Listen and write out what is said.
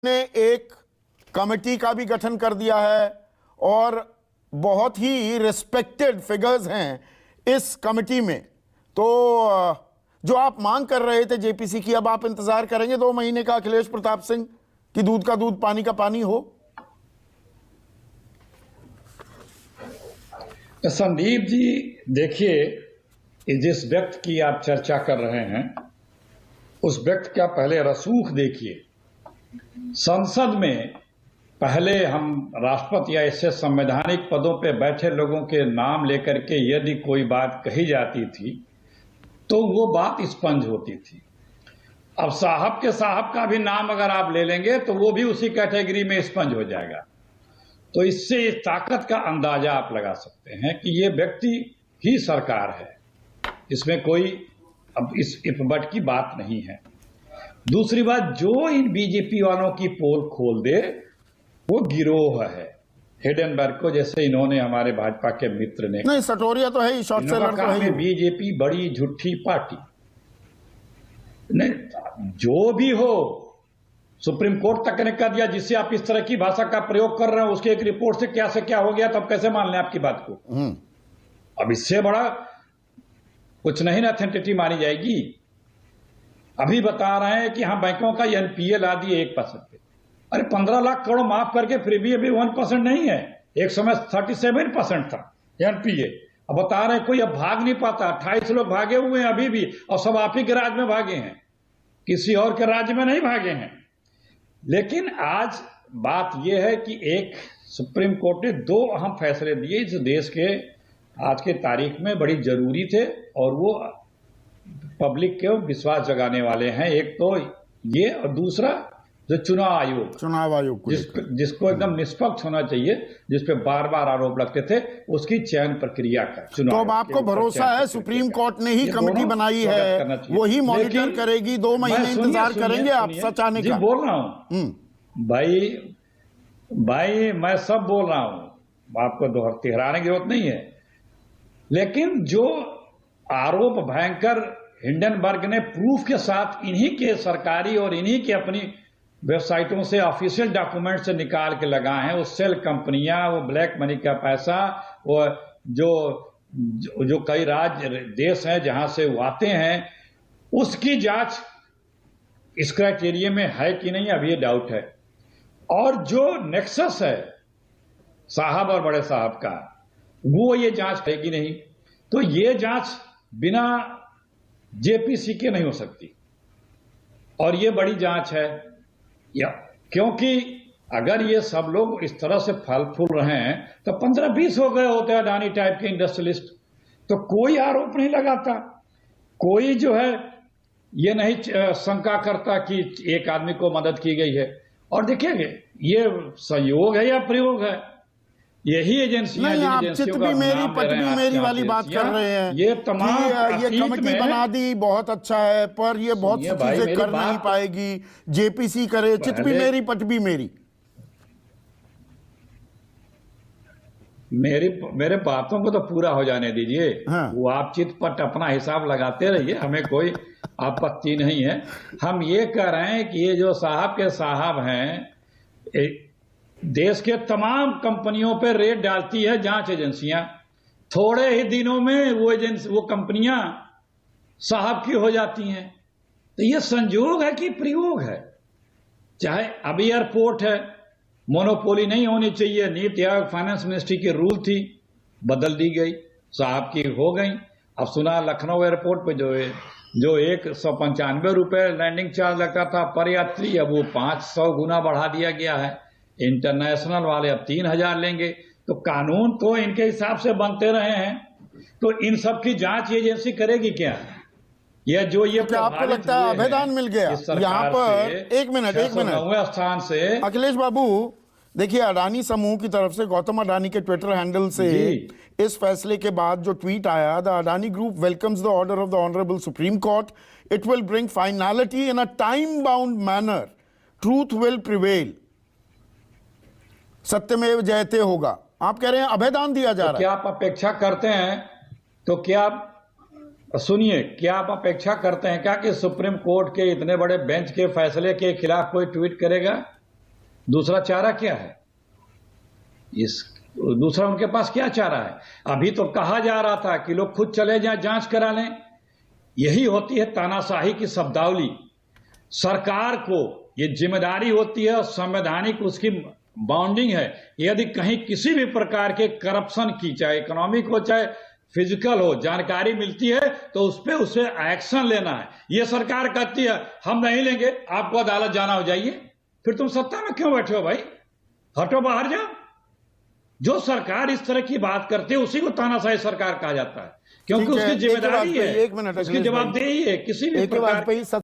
ने एक कमेटी का भी गठन कर दिया है और बहुत ही रिस्पेक्टेड फिगर्स हैं इस कमेटी में। तो जो आप मांग कर रहे थे जेपीसी की, अब आप इंतजार करेंगे 2 महीने का अखिलेश प्रताप सिंह कि दूध का दूध पानी का पानी हो? संदीप जी, देखिए, जिस व्यक्ति की आप चर्चा कर रहे हैं उस व्यक्ति का पहले रसूख देखिए। संसद में पहले हम राष्ट्रपति या ऐसे संवैधानिक पदों पे बैठे लोगों के नाम लेकर के यदि कोई बात कही जाती थी तो वो बात स्पंज होती थी। अब साहब के साहब का भी नाम अगर आप ले लेंगे तो वो भी उसी कैटेगरी में स्पंज हो जाएगा। तो इससे इस ताकत का अंदाजा आप लगा सकते हैं कि ये व्यक्ति ही सरकार है, इसमें कोई अब इस इफबट की बात नहीं है। दूसरी बात, जो इन बीजेपी वालों की पोल खोल दे वो गिरोह है। हिडेनबर्ग को जैसे इन्होंने हमारे भाजपा के मित्र ने, नहीं सटोरिया तो है ही, शॉर्ट सेलर तो है ही। बीजेपी बड़ी झूठी पार्टी नहीं, जो भी हो, सुप्रीम कोर्ट तक ने कह दिया जिससे आप इस तरह की भाषा का प्रयोग कर रहे हो उसके एक रिपोर्ट से क्या हो गया, तो अब कैसे मान लें आपकी बात को? अब इससे बड़ा कुछ नहीं ना अथेंटिटी मानी जाएगी। अभी बता रहे हैं कि हाँ बैंकों का एनपीए ला दिए 1% पे। अरे 15 लाख करोड़ माफ करके फिर भी अभी 1% नहीं है। एक समय 37% था एनपीए। अब बता रहे हैं कोई अब भाग नहीं पाता। 28 लोग भागे हुए हैं अभी भी, और सब आप ही के राज्य में भागे हैं, किसी और के राज्य में नहीं भागे हैं। लेकिन आज बात यह है कि एक सुप्रीम कोर्ट ने 2 अहम फैसले दिए जो देश के आज के तारीख में बड़ी जरूरी थे और वो पब्लिक के विश्वास जगाने वाले हैं। एक तो ये, और दूसरा जो चुनाव आयोग जिसको एकदम निष्पक्ष होना चाहिए, जिसपे बार बार आरोप लगते थे, उसकी चयन प्रक्रिया का चुनाव। तो अब आपको भरोसा है सुप्रीम कोर्ट ने ही कमेटी बनाई है, वही मॉनिटर करेगी? 2 महीने इंतजार करेंगे आप सच आने का? बोल रहा हूं भाई मैं सब बोल रहा हूं, आपको दोहराने की जरूरत नहीं है। लेकिन जो आरोप भयंकर हिंडनबर्ग ने प्रूफ के साथ इन्हीं के सरकारी और इन्हीं के अपनी वेबसाइटों से ऑफिशियल डॉक्यूमेंट से निकाल के लगाए हैं, वो सेल कंपनियां, वो ब्लैक मनी का पैसा, वो जो कई राज्य देश हैं जहां से वो आते हैं, उसकी जांच इस क्राइटेरिया में है कि नहीं, अब ये डाउट है। और जो नेक्सस है साहब और बड़े साहब का, वो ये जांच करेगी नहीं। तो ये जांच बिना जेपीसी के नहीं हो सकती, और ये बड़ी जांच है। क्योंकि अगर ये सब लोग इस तरह से फल फूल रहे हैं तो 15-20 हो गए होते हैं अडानी टाइप के इंडस्ट्रियलिस्ट, तो कोई आरोप नहीं लगाता, कोई जो है ये नहीं शंका करता कि एक आदमी को मदद की गई है। और देखिए ये संयोग है या प्रयोग है, यही एजेंसियां नहीं, आप चित भी मेरी पट भी मेरी वाली बात कर रहे हैं। ये तमाम ये कमेटी बना दी, बहुत अच्छा है, पर ये बहुत सी चीजें कर नहीं पाएगी। जेपीसी करे, चित भी मेरी पट भी मेरी। मेरे बातों को तो पूरा हो जाने दीजिए। हाँ। वो आप चित पट अपना हिसाब लगाते रहिए, हमें कोई आपत्ति नहीं है। हम ये कह रहे हैं कि ये जो साहब के साहब हैं, देश के तमाम कंपनियों पर रेड डालती है जांच एजेंसियां, थोड़े ही दिनों में वो कंपनियां साहब की हो जाती हैं। तो ये संयोग है कि प्रयोग है। चाहे अभी एयरपोर्ट है, मोनोपोली नहीं होनी चाहिए, नीति आयोग फाइनेंस मिनिस्ट्री की रूल थी, बदल दी गई, साहब की हो गई। अब सुना लखनऊ एयरपोर्ट पे जो 195 रुपए लैंडिंग चार्ज लगता था पर यात्री, अब वो 500 गुना बढ़ा दिया गया है। इंटरनेशनल वाले अब 3000 लेंगे। तो कानून तो इनके हिसाब से बनते रहे हैं, तो इन सब की जांच एजेंसी करेगी क्या? ये क्या आपको लगता है अभेदान मिल गया यहाँ पर? एक मिनट स्थान से अखिलेश बाबू, देखिए अडानी समूह की तरफ से, गौतम अडानी के ट्विटर हैंडल से इस फैसले के बाद जो ट्वीट आया, the Adani group welcomes the order of the honourable supreme court, it will bring finality in a time bound manner, truth will prevail, सत्यमेव जयते होगा। आप कह रहे हैं अभेदान दिया जा रहा है। क्या आप अपेक्षा करते हैं, तो क्या सुनिए, क्या आप अपेक्षा करते हैं क्या कि सुप्रीम कोर्ट के इतने बड़े बेंच के फैसले के खिलाफ कोई ट्वीट करेगा? दूसरा चारा क्या है? दूसरा उनके पास क्या चारा है? अभी तो कहा जा रहा था कि लोग खुद चले जाएं, जांच करा लें। यही होती है तानाशाही की शब्दावली। सरकार को ये जिम्मेदारी होती है और संवैधानिक उसकी बाउंडिंग है, यदि कहीं किसी भी प्रकार के करप्शन की, चाहे इकोनॉमिक हो चाहे फिजिकल हो, जानकारी मिलती है तो उस पर उसे एक्शन लेना है। ये सरकार कहती है हम नहीं लेंगे, आपको अदालत जाना हो, जाइए। फिर तुम सत्ता में क्यों बैठे हो भाई? हटो, बाहर जाओ। जो सरकार इस तरह की बात करती है उसी को तानाशाही सरकार कहा जाता है, क्योंकि ठीक है, उसकी जिम्मेदारी है, एक मिनट, उसकी जवाबदेही है किसी भी प्रकार